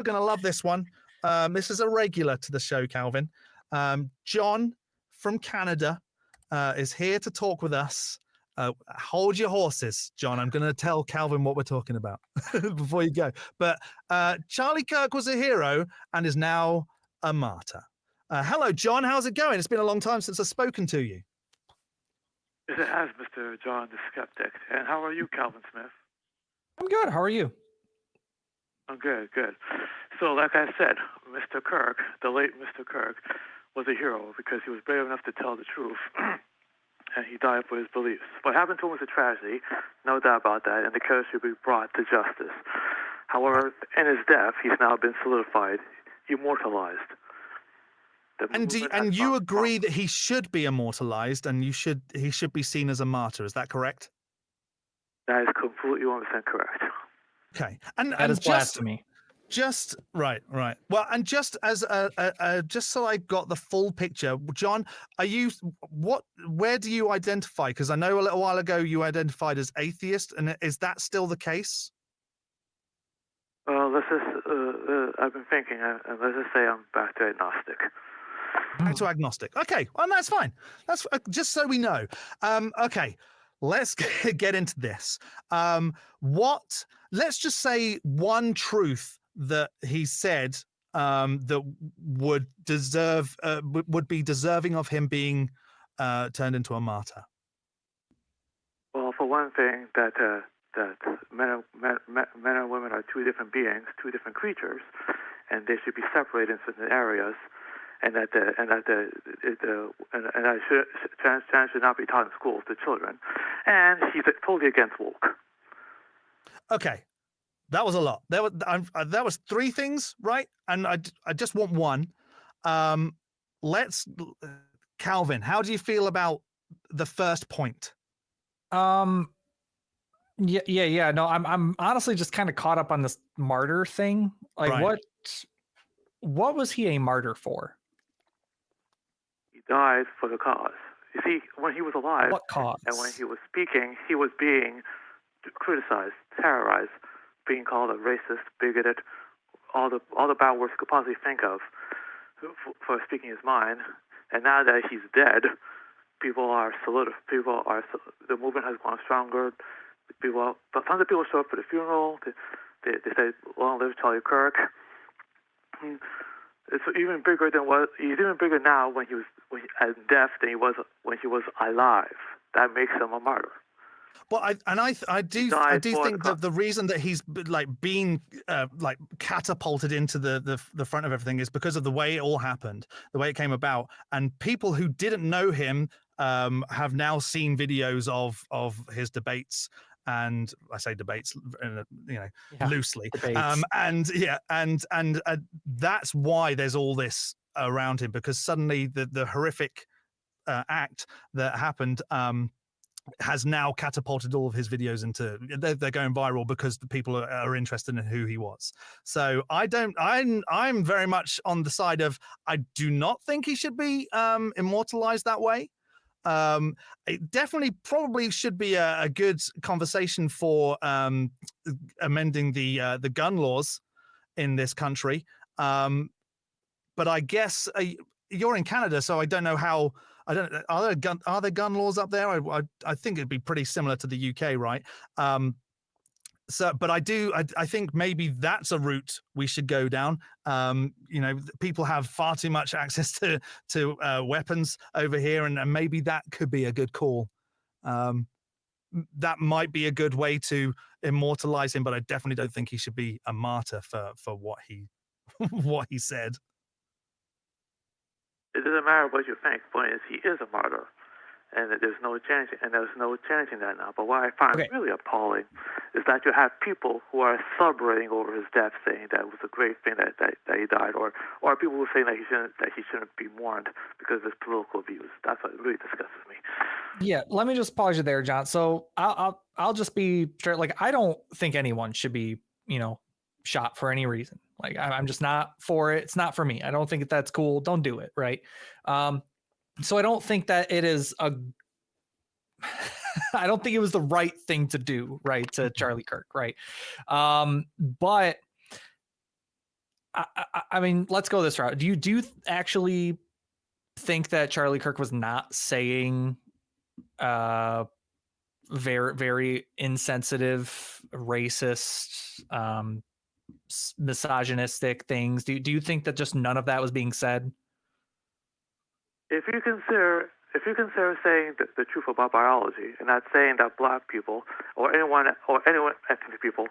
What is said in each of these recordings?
going to love this one. This is a regular to the show, Calvin. John from Canada is here to talk with us. Hold your horses, John. I'm going to tell Calvin what we're talking about before you go. But Charlie Kirk was a hero and is now a martyr. Hello, John. How's it going? It's been a long time since I've spoken to you. Yes, it has, Mr. John the Skeptic. And how are you, Calvin Smith? I'm good. How are you? I'm good, good. So, like I said, Mr. Kirk, the late Mr. Kirk, was a hero because he was brave enough to tell the truth. And he died for his beliefs. What happened to him was a tragedy, no doubt about that, and the killer should be brought to justice. However, in his death, he's now been solidified, immortalized. And you agree that he should be immortalized and he should be seen as a martyr, is that correct? That is completely 100% correct. Okay. And is blasphemy. Just right. Well, and just as just so I got the full picture, John, where do you identify? Because I know a little while ago you identified as atheist, and is that still the case? Well, I've been thinking, and let's just say I'm back to agnostic. Back to agnostic. Okay, well, that's fine. That's just so we know. Okay, let's get into this. Let's just say one truth that he said that would be deserving of him being turned into a martyr. Well, for one thing, that men and women are two different beings, two different creatures, and they should be separated in certain areas, and that trans should not be taught in schools to children, and he's totally against woke. Okay. That was a lot. That was three things, right? And I just want one. Calvin, how do you feel about the first point? Yeah. No, I'm honestly just kind of caught up on this martyr thing. Like, right. what was he a martyr for? He died for the cause. You see, when he was alive, what cause? And when he was speaking, he was being criticized, terrorized, being called a racist, bigoted, all the bad words you could possibly think of for speaking his mind. And now that he's dead, the movement has gone stronger. But tons of people show up for the funeral. They say, "Long live Charlie Kirk." It's even bigger he's even bigger now when he's deaf than he was when he was alive. That makes him a martyr. Well, I do think that the reason that he's like being like catapulted into the front of everything is because of the way it all happened, the way it came about, and people who didn't know him have now seen videos of his debates, and I say debates, loosely, and that's why there's all this around him, because suddenly the horrific act that happened has now catapulted all of his videos into they're going viral because the people are interested in who he was. So I'm very much on the side of I do not think he should be immortalized that way. It definitely probably should be a good conversation for amending the gun laws in this country. But I guess you're in Canada, so I don't know how. Are there gun laws up there? I think it'd be pretty similar to the UK, right? But I think maybe that's a route we should go down. People have far too much access to weapons over here, and maybe that could be a good call. That might be a good way to immortalize him, but I definitely don't think he should be a martyr for what he what he said. It doesn't matter what you think. The point is, he is a martyr, and there's no changing that now. But what I find really appalling is that you have people who are celebrating over his death, saying that it was a great thing that he died, or people who say that he shouldn't be mourned because of his political views. That's what really disgusts me. Yeah, let me just pause you there, John. So I'll just be straight. Like, I don't think anyone should be shot for any reason. Like, I'm just not for it. It's not for me. I don't think that's cool. Don't do it. Right. So I don't think that it is I don't think it was the right thing to do, right, to Charlie Kirk, right? But I mean, let's go this route. Do you actually think that Charlie Kirk was not saying very, very insensitive, racist, misogynistic things? Do you think that just none of that was being said? If you consider saying the truth about biology and not saying that black people or anyone ethnic people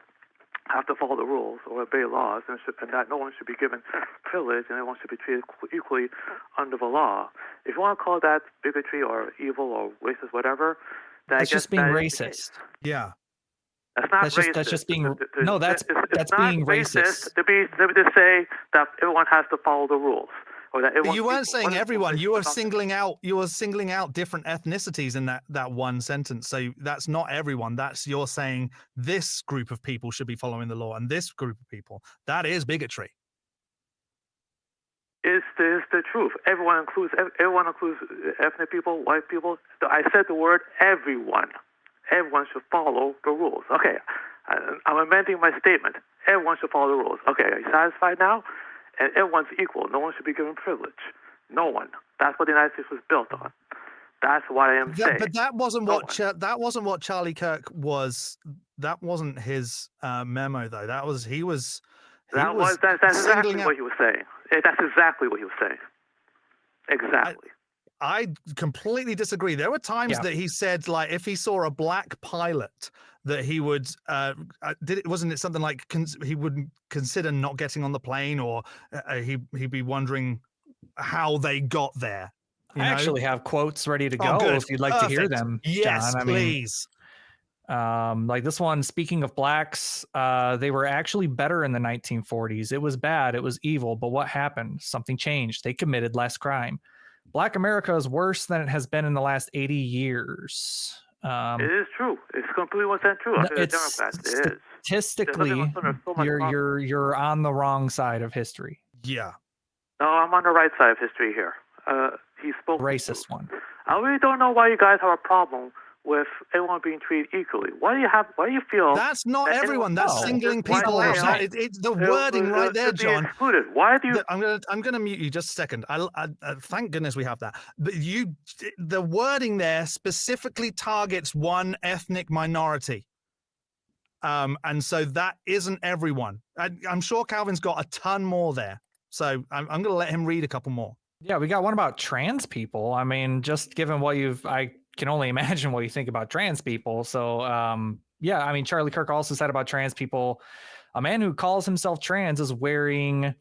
have to follow the rules or obey laws, and that no one should be given privilege and everyone should be treated equally under the law. If you want to call that bigotry or evil or racist, whatever, then that's just being racist. Yeah. That's not racist. That's just being that's being racist. To say that everyone has to follow the rules. But you weren't saying everyone. You were singling out different ethnicities in that one sentence. So that's not everyone. You're saying this group of people should be following the law, and this group of people. That is bigotry. It's the truth. Everyone includes ethnic people, white people. I said the word everyone. Everyone should follow the rules. Okay, I'm amending my statement. Everyone should follow the rules. Okay, are you satisfied now? And everyone's equal. No one should be given privilege. No one. That's what the United States was built on. That's what I am saying. But that wasn't what Charlie Kirk was. That wasn't his memo, though. That's exactly what he was saying. That's exactly what he was saying. Exactly. I completely disagree. There were times that he said, like, if he saw a black pilot, that he would wasn't it something like he would consider not getting on the plane, or he'd be wondering how they got there. I actually have quotes ready to go if you'd like to hear them. Yes, John. please. Like this one, speaking of blacks, they were actually better in the 1940s. It was bad. It was evil. But what happened? Something changed. They committed less crime. Black America is worse than it has been in the last 80 years. It is true. It's completely 100% true. It's statistically, you're on the wrong side of history. Yeah. No, I'm on the right side of history here. He spoke racist one. I really don't know why you guys have a problem with everyone being treated equally. Why do you feel that's not everyone? That's singling people out. It's the wording right there, John. Excluded. Why do you? I'm gonna mute you just a second. I thank goodness we have that. But the wording there specifically targets one ethnic minority. And so that isn't everyone. I'm sure Calvin's got a ton more there. So I'm going to let him read a couple more. Yeah, we got one about trans people. I mean, just given I can only imagine what you think about trans people. So, yeah, I mean, Charlie Kirk also said about trans people, a man who calls himself trans is wearing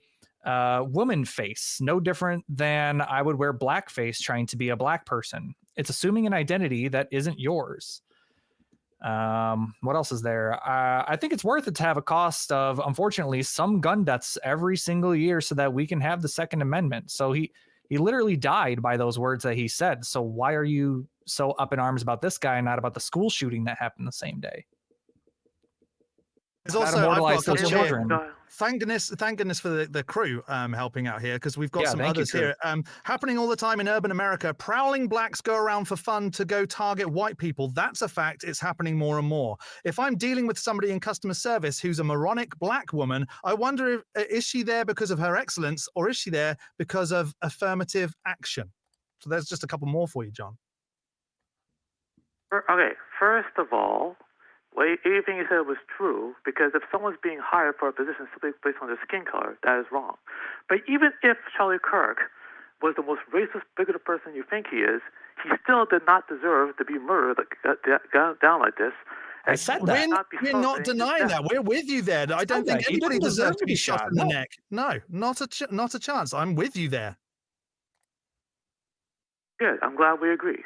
woman face, no different than I would wear blackface trying to be a black person. It's assuming an identity that isn't yours. What else is there? I think it's worth it to have a cost of, unfortunately, some gun deaths every single year so that we can have the Second Amendment. So he literally died by those words that he said. So why are you so up in arms about this guy and not about the school shooting that happened the same day? There's also I've got children. Thank goodness for the crew helping out here, because we've got some others here. Happening all the time in urban America. Prowling blacks go around for fun to go target white people. That's a fact. It's happening more and more. If I'm dealing with somebody in customer service who's a moronic black woman, I wonder is she there because of her excellence, or is she there because of affirmative action? So there's just a couple more for you, John. Okay, first of all, everything you said was true, because if someone's being hired for a position simply based on their skin color, that is wrong. But even if Charlie Kirk was the most racist, bigoted person you think he is, he still did not deserve to be murdered down like this. I said that. We're not denying that. We're with you there. I don't think anybody deserves to be shot in the neck. No, not a chance. I'm with you there. Good. I'm glad we agree.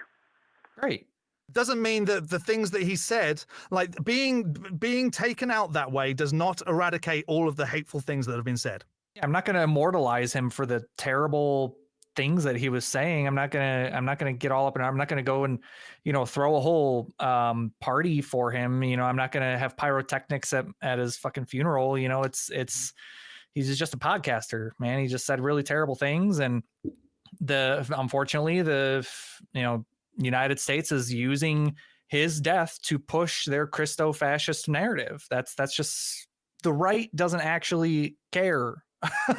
Great. Doesn't mean that the things that he said, like being taken out that way, does not eradicate all of the hateful things that have been said. Yeah, I'm not going to immortalize him for the terrible things that he was saying. I'm not going to get all up and I'm not going to go and, throw a whole party for him. I'm not going to have pyrotechnics at his fucking funeral. He's just a podcaster, man. He just said really terrible things, and unfortunately the United States is using his death to push their Christo-fascist narrative. That's just, the right doesn't actually care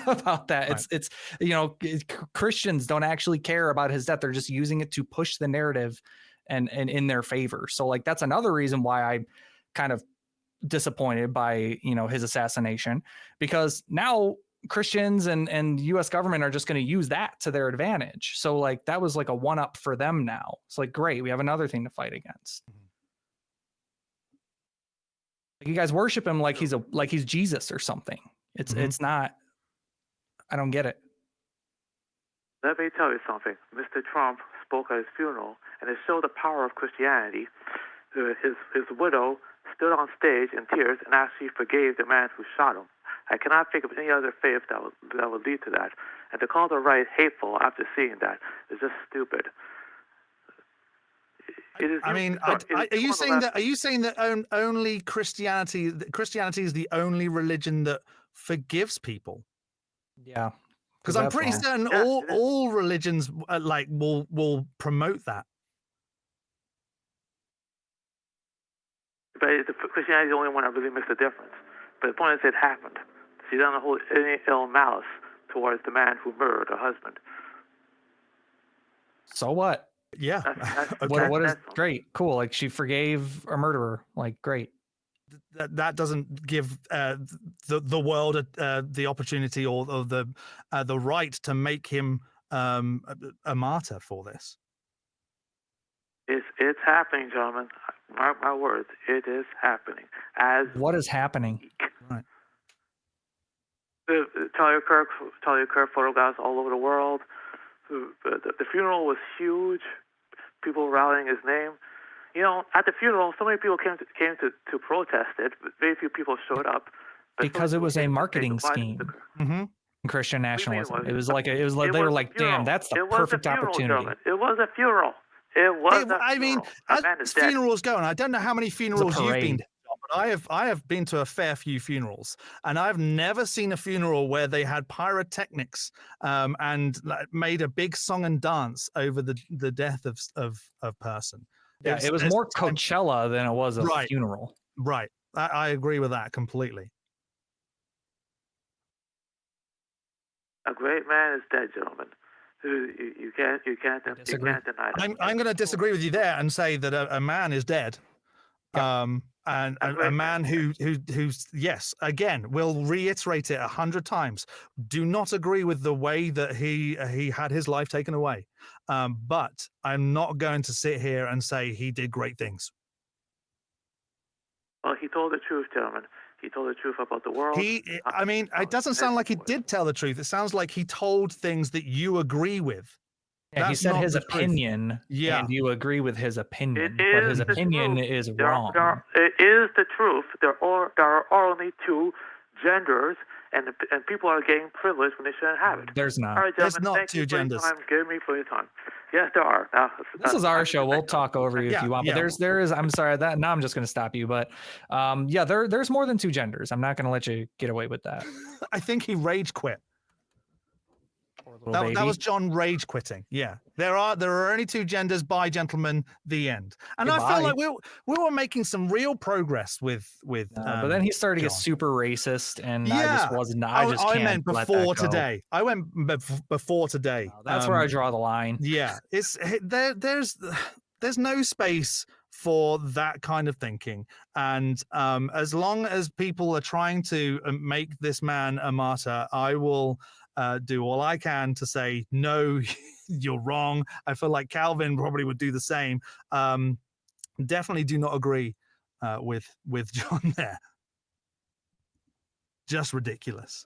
about that. Right. It's Christians don't actually care about his death. They're just using it to push the narrative and in their favor. So like that's another reason why I'm kind of disappointed by his assassination, because now Christians and US government are just going to use that to their advantage. So like that was like a one up for them now. It's like, great, we have another thing to fight against. Like you guys worship him like he's Jesus or something. It's not, I don't get it. Let me tell you something. Mr. Trump spoke at his funeral, and it showed the power of Christianity. His widow stood on stage in tears and actually forgave the man who shot him. I cannot think of any other faith that would lead to that. And to call the right hateful after seeing that is just stupid. Are you saying that only Christianity is the only religion that forgives people? Yeah, because I'm pretty certain all religions will promote that. But Christianity is the only one that really makes a difference. But the point is, it happened. She doesn't hold any ill malice towards the man who murdered her husband. So what? Yeah. What is great, cool? Like she forgave a murderer. Like great. That doesn't give the world the opportunity or the right to make him a martyr for this. It's happening, gentlemen. Mark my words. It is happening. What is happening? Right. The Charlie Kirk photographs all over the world. The funeral was huge. People rallying his name. At the funeral, so many people came to protest it, but very few people showed up. Because it was a marketing scheme. Christian nationalism. It was like they were like, damn, that's the perfect opportunity. It was a funeral. As funerals go, and I don't know how many funerals you've been to, but I have been to a fair few funerals, and I've never seen a funeral where they had pyrotechnics and made a big song and dance over the death of a person. Yeah, it was more Coachella than it was a funeral. Right. I agree with that completely. A great man is dead, gentlemen. You can't deny that. I'm going to disagree with you there and say that a man is dead. Yeah. And a man who's yes, again, we'll reiterate it 100 times. Do not agree with the way that he had his life taken away. But I'm not going to sit here and say he did great things. Well, he told the truth, gentlemen. He told the truth about the world. It doesn't sound like he did tell the truth. It sounds like he told things that you agree with. Yeah, he said his opinion, and you agree with his opinion, but his opinion is wrong. It is the truth. There are only two genders, and people are getting privileged when they shouldn't have it. There's not. All right, there's not two genders. Give me plenty of time. Yes, there are. This is our show. We'll talk over you if you want. But there is. I'm sorry that now I'm just going to stop you. But there's more than two genders. I'm not going to let you get away with that. I think he rage quit. That was John rage quitting. Yeah, there are only two genders. Bye, gentlemen. The end. And goodbye. I feel like we were making some real progress with. But then he started to get super racist, and I just was not. I meant before today. I went before today. No, that's where I draw the line. Yeah, it's there's no space for that kind of thinking, and as long as people are trying to make this man a martyr, I will do all I can to say, no, you're wrong. I feel like Calvin probably would do the same. Definitely do not agree with John there. Just ridiculous.